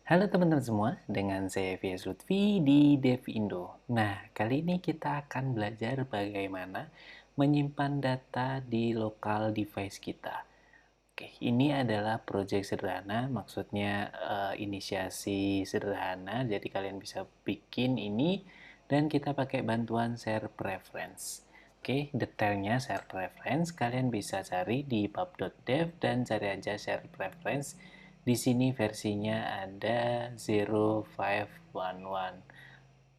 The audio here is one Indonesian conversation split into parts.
Halo teman-teman semua, dengan saya Vias Lutfi di Devindo. Nah, kali ini kita akan belajar bagaimana menyimpan data di lokal device kita. Oke, ini adalah project sederhana, maksudnya inisiasi sederhana, jadi kalian bisa bikin ini dan kita pakai bantuan share preference. Oke, detailnya share preference kalian bisa cari di pub.dev dan cari aja share preference. Di sini versinya ada 0511.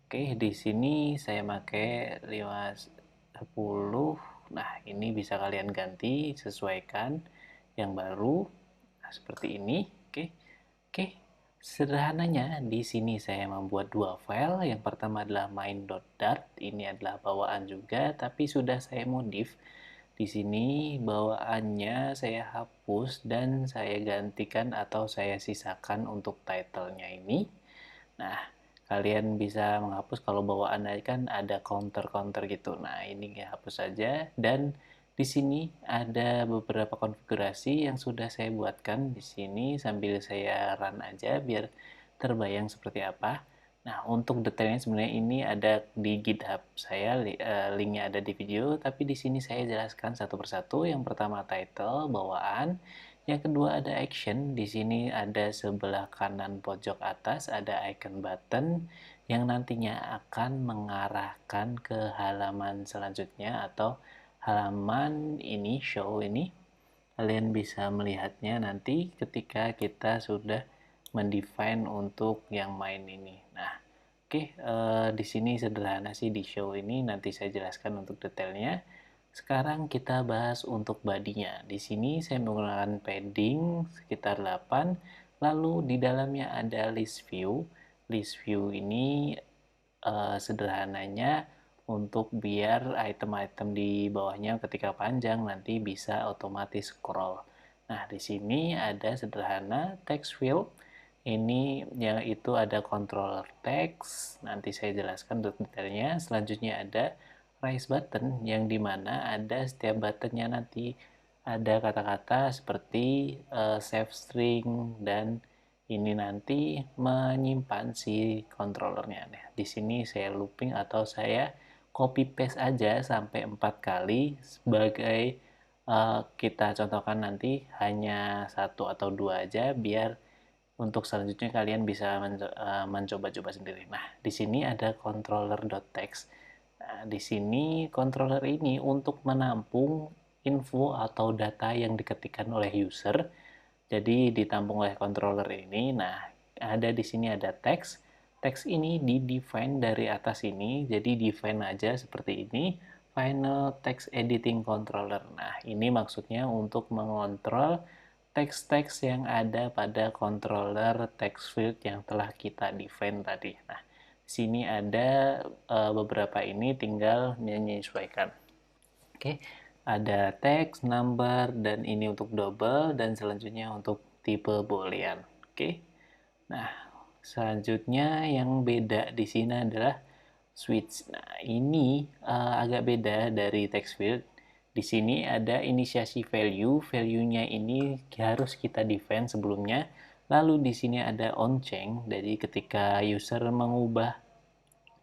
Oke, di sini saya pakai 510. Nah, ini bisa kalian ganti, sesuaikan yang baru. Nah, seperti ini. Oke. Oke. Sederhananya di sini saya membuat dua file. Yang pertama adalah main.dart. Ini adalah bawaan juga, tapi sudah saya modif. Di sini bawaannya saya hapus dan saya gantikan atau saya sisakan untuk title-nya ini. Nah, kalian bisa menghapus kalau bawaan kan ada counter-counter gitu. Nah, ini hapus saja dan di sini ada beberapa konfigurasi yang sudah saya buatkan di sini sambil saya run aja biar terbayang seperti apa. Nah, untuk detailnya sebenarnya ini ada di GitHub saya, linknya ada di video, tapi di sini saya jelaskan satu persatu. Yang pertama title, bawaan. Yang kedua ada action. Di sini ada sebelah kanan pojok atas ada icon button yang nantinya akan mengarahkan ke halaman selanjutnya atau halaman ini, show ini. Kalian bisa melihatnya nanti ketika kita sudah mendefine untuk yang main ini. Nah, oke, di sini sederhana sih di show ini, nanti saya jelaskan untuk detailnya. Sekarang kita bahas untuk bodinya. Di sini saya menggunakan padding sekitar 8, lalu di dalamnya ada list view. List view ini sederhananya untuk biar item-item di bawahnya ketika panjang nanti bisa otomatis scroll. Nah, di sini ada sederhana text field. Ini yang itu ada controller text. Nanti saya jelaskan detailnya. Selanjutnya ada raise button yang dimana ada setiap buttonnya nanti ada kata-kata seperti save string dan ini nanti menyimpan si controllernya. Nah, di sini saya looping atau saya copy paste aja sampai 4 kali sebagai kita contohkan nanti hanya satu atau dua aja biar untuk selanjutnya kalian bisa mencoba-coba sendiri. Nah, di sini ada controller.text. Nah, di sini controller ini untuk menampung info atau data yang diketikkan oleh user. Jadi ditampung oleh controller ini. Nah, ada di sini ada teks. Teks ini di-define dari atas ini. Jadi define aja seperti ini. Final text editing controller. Nah, ini maksudnya untuk mengontrol teks-teks yang ada pada controller text field yang telah kita define tadi. Nah, di sini ada beberapa ini tinggal menyesuaikan. Oke, ada text, number, dan ini untuk double, dan selanjutnya untuk tipe boolean. Oke, nah selanjutnya yang beda di sini adalah switch. Nah, ini agak beda dari text field. Di sini ada inisiasi value, value-nya ini harus kita define sebelumnya. Lalu di sini ada onChange, jadi ketika user mengubah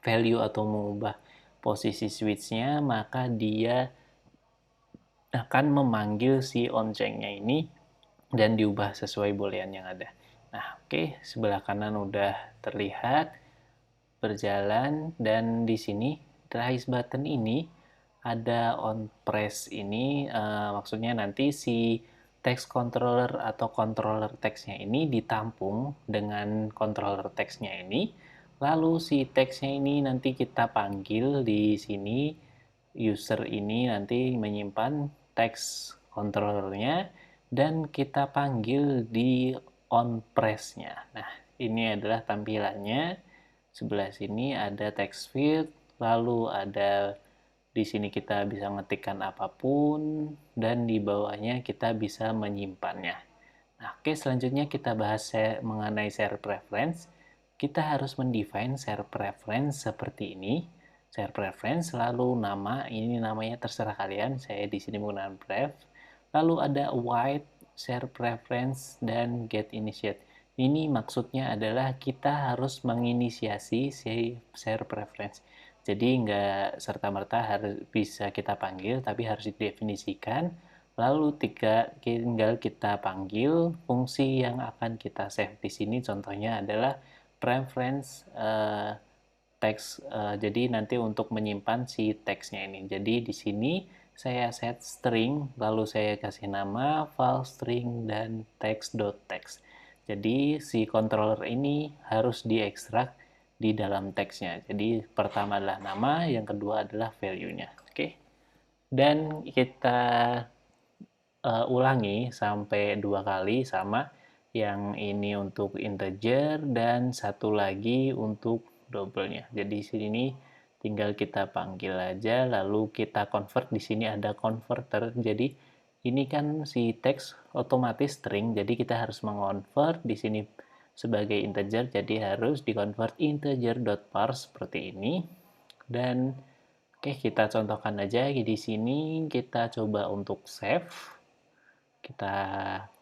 value atau mengubah posisi switch-nya, maka dia akan memanggil si onChange-nya ini dan diubah sesuai boolean yang ada. Nah, oke, sebelah kanan udah terlihat berjalan dan di sini raise button ini ada on press ini maksudnya nanti si text controller atau controller text-nya ini ditampung dengan controller text-nya ini. Lalu si text-nya ini nanti kita panggil di sini user ini nanti menyimpan text controllernya dan kita panggil di on press-nya. Nah, ini adalah tampilannya. Sebelah sini ada text field, lalu ada di sini kita bisa ngetikkan apapun dan di bawahnya kita bisa menyimpannya. Nah, oke, selanjutnya kita bahas mengenai share preference. Kita harus mendefine share preference seperti ini. Share preference lalu nama, ini namanya terserah kalian. Saya di sini menggunakan pref. Lalu ada white, share preference, dan get initiate. Ini maksudnya adalah kita harus menginisiasi si share preference. Jadi nggak serta-merta harus bisa kita panggil, tapi harus didefinisikan. Lalu tinggal kita panggil fungsi yang akan kita save di sini. Contohnya adalah preference teks. Jadi nanti untuk menyimpan si teksnya ini. Jadi di sini saya set string, lalu saya kasih nama file string dan text.text. Jadi si controller ini harus diekstrak di dalam teksnya. Jadi pertama adalah nama, yang kedua adalah value-nya. Oke. Dan kita ulangi sampai 2 kali sama yang ini untuk integer dan satu lagi untuk double-nya. Jadi sini tinggal kita panggil aja lalu kita convert. Di sini ada converter. Jadi ini kan si teks otomatis string, jadi kita harus mengonvert di sini sebagai integer, jadi harus dikonvert integer.parse seperti ini. Dan oke, kita contohkan aja di sini, kita coba untuk save. Kita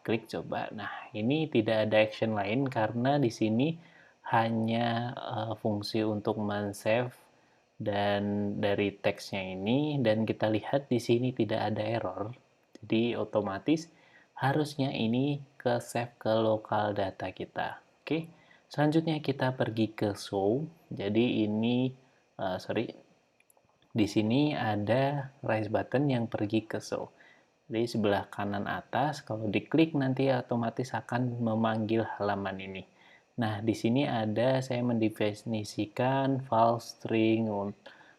klik coba. Nah, ini tidak ada action lain karena di sini hanya fungsi untuk men-save dan dari teksnya ini, dan kita lihat di sini tidak ada error. Jadi otomatis harusnya ini ke save ke lokal data kita. Oke. Selanjutnya kita pergi ke show. Jadi ini di sini ada raise button yang pergi ke show. Di sebelah kanan atas, kalau diklik nanti otomatis akan memanggil halaman ini. Nah, di sini ada saya mendefinisikan file string,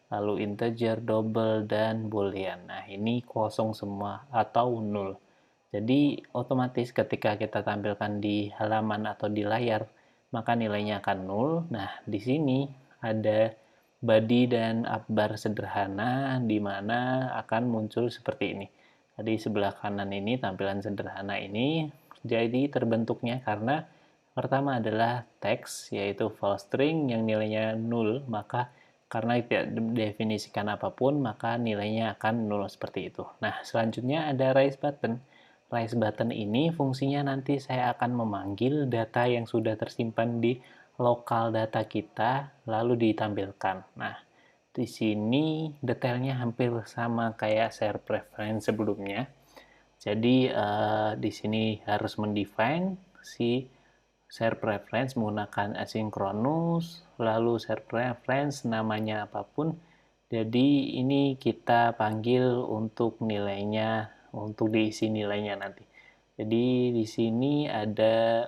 lalu integer, double, dan boolean. Nah, ini kosong semua atau null. Jadi, otomatis ketika kita tampilkan di halaman atau di layar, maka nilainya akan null. Nah, di sini ada body dan upbar sederhana di mana akan muncul seperti ini. Di sebelah kanan ini tampilan sederhana ini jadi terbentuknya karena pertama adalah teks, yaitu file string yang nilainya null, maka karena tidak definisikan apapun maka nilainya akan null seperti itu. Nah, selanjutnya ada raise button. Raise button ini fungsinya nanti saya akan memanggil data yang sudah tersimpan di lokal data kita lalu ditampilkan. Nah, di sini detailnya hampir sama kayak share preference sebelumnya. Jadi di sini harus mendefine si share preference menggunakan asynchronous, lalu share preference namanya apapun. Jadi ini kita panggil untuk nilainya, untuk diisi nilainya nanti. Jadi di sini ada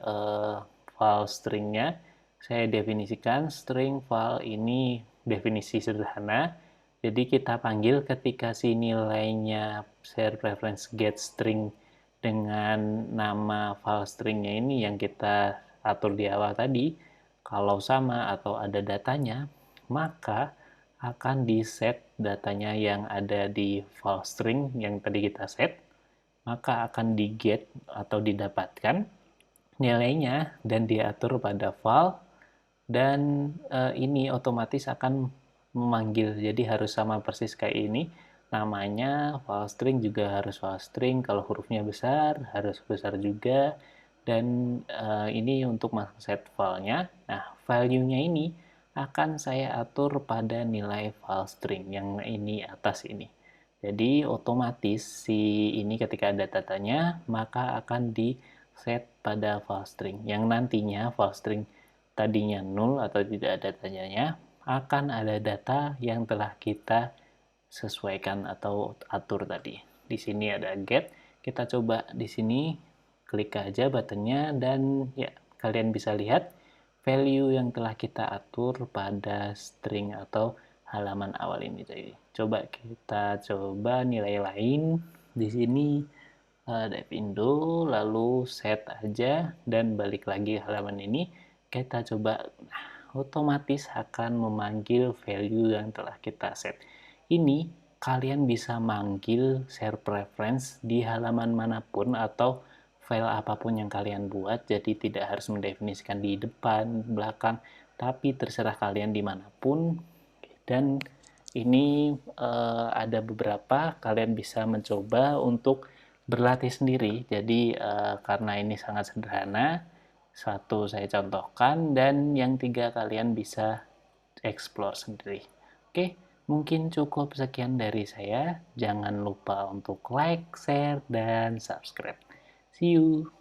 file stringnya. Saya definisikan string file ini definisi sederhana. Jadi kita panggil ketika si nilainya share preference get string dengan nama file stringnya ini yang kita atur di awal tadi, kalau sama atau ada datanya, maka akan di set datanya yang ada di file string yang tadi kita set, maka akan di get atau didapatkan nilainya dan diatur pada file, dan ini otomatis akan memanggil. Jadi harus sama persis kayak ini. Namanya file string juga harus file string. Kalau hurufnya besar harus besar juga. Dan ini untuk set filenya. Nah, value-nya ini akan saya atur pada nilai file string yang ini atas ini. Jadi otomatis si ini ketika ada datanya maka akan di set pada file string. Yang nantinya file string tadinya null atau tidak ada datanya, akan ada data yang telah kita sesuaikan atau atur tadi. Di sini ada get, kita coba di sini klik aja buttonnya dan ya kalian bisa lihat value yang telah kita atur pada string atau halaman awal ini. Jadi coba kita coba nilai lain di sini. Dive Indo, lalu set aja dan balik lagi halaman ini. Kita coba, nah, otomatis akan memanggil value yang telah kita set. Ini kalian bisa manggil share preference di halaman manapun atau file apapun yang kalian buat, jadi tidak harus mendefinisikan di depan, belakang, tapi terserah kalian dimanapun. Dan ini ada beberapa, kalian bisa mencoba untuk berlatih sendiri. Jadi karena ini sangat sederhana, Satu saya contohkan, dan yang tiga kalian bisa explore sendiri. Oke, mungkin cukup sekian dari saya. Jangan lupa untuk like, share, dan subscribe. See you!